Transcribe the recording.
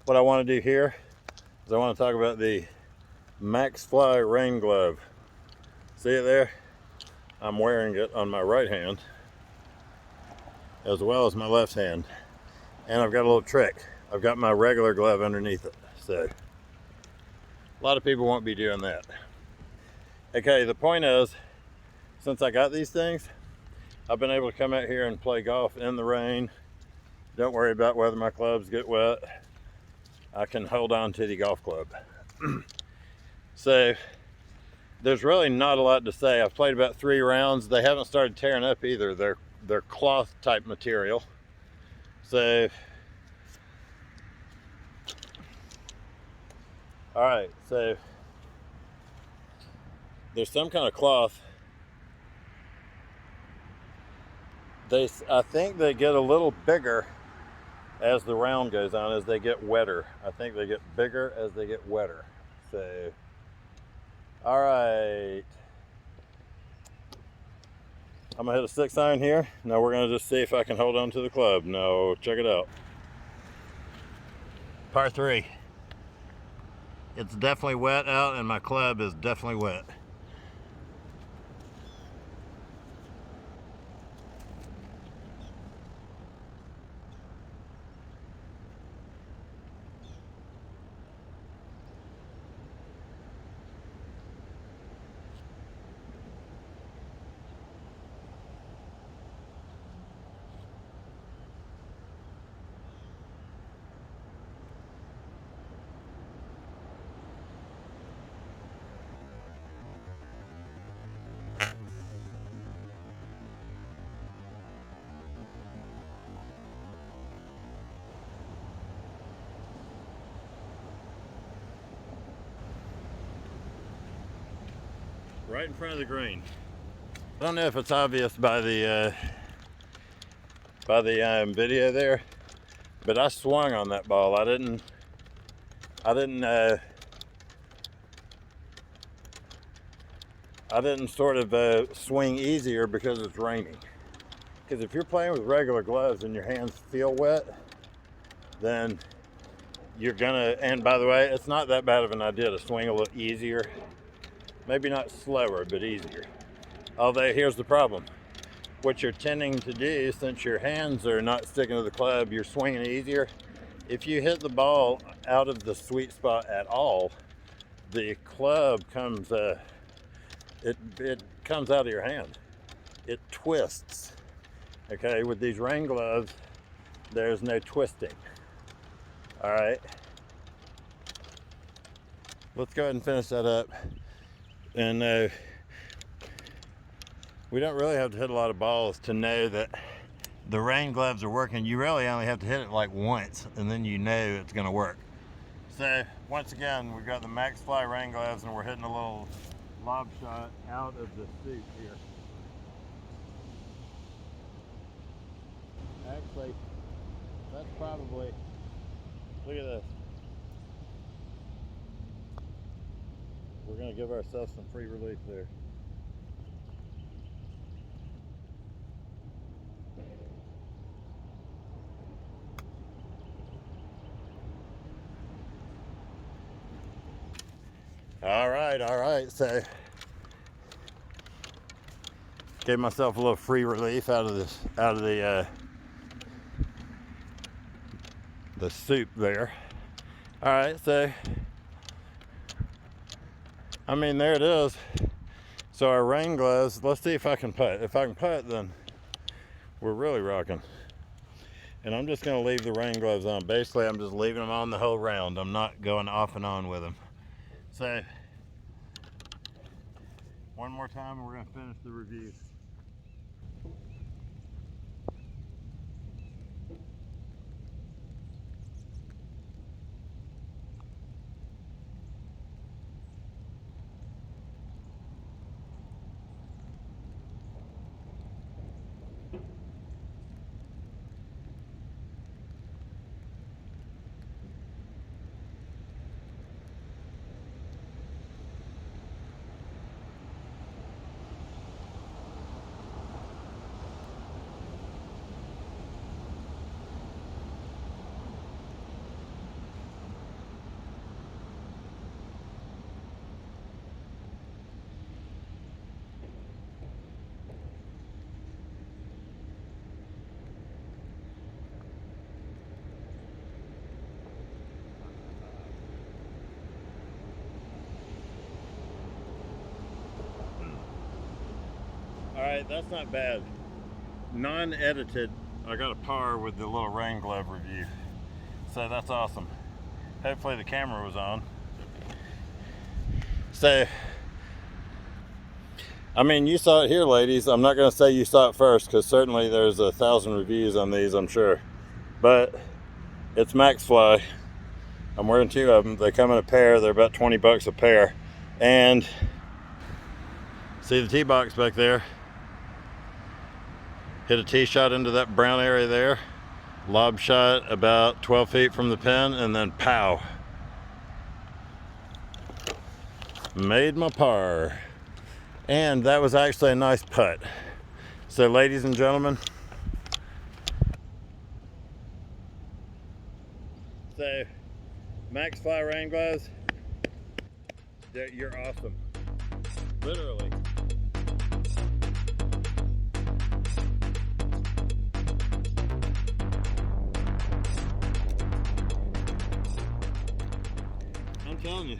what I want to do here is I want to talk about the Maxfli rain glove. See it there? I'm wearing it on my right hand as well as my left hand. And I've got a little trick. I've got my regular glove underneath it. So a lot of people won't be doing that. Okay, the point is, since I got these things, I've been able to come out here and play golf in the rain. Don't worry about whether my clubs get wet. I can hold on to the golf club. So there's really not a lot to say. I've played about 3 rounds. They haven't started tearing up either. They're cloth type material. So, all right, so there's some kind of cloth. I think they get a little bigger as the round goes on, as they get wetter. I think they get bigger as they get wetter. So, all right. I'm gonna hit a 6-iron here. Now we're gonna just see if I can hold on to the club. Now, check it out. Par 3. It's definitely wet out and my club is definitely wet. Right in front of the green. I don't know if it's obvious by the video there, but I swung on that ball. I didn't sort of swing easier because it's raining. Because if you're playing with regular gloves and your hands feel wet, then you're gonna, and by the way, it's not that bad of an idea to swing a little easier. Maybe not slower, but easier. Although here's the problem. What you're tending to do, since your hands are not sticking to the club, you're swinging easier. If you hit the ball out of the sweet spot at all, the club comes, it comes out of your hand. It twists. Okay, with these rain gloves, there's no twisting. All right. Let's go ahead and finish that up. And we don't really have to hit a lot of balls to know that the rain gloves are working. You really only have to hit it like once, and then you know it's gonna work. So once again, we've got the Maxfli rain gloves, and we're hitting a little lob shot out of the suit here. Actually, that's probably, look at this. We're gonna give ourselves some free relief there. All right, so gave myself a little free relief out of this, out of the soup there. All right, so I mean, there it is. So our rain gloves, let's see if I can putt. If I can putt, then we're really rocking. And I'm just gonna leave the rain gloves on. Basically, I'm just leaving them on the whole round. I'm not going off and on with them. So, one more time and we're gonna finish the review. right, that's not bad. Non-edited, I got a par with the little rain glove review. So that's awesome. Hopefully the camera was on. So, I mean, you saw it here, ladies. I'm not going to say you saw it first, because certainly there's 1,000 reviews on these, I'm sure. But it's Maxfli. I'm wearing 2 of them. They come in a pair. They're about 20 bucks a pair. And see the tee box back there? Hit a tee shot into that brown area there. Lob shot about 12 feet from the pin, and then pow. Made my par. And that was actually a nice putt. So ladies and gentlemen, so Maxfli rain gloves, you're awesome. Literally. I'm telling you.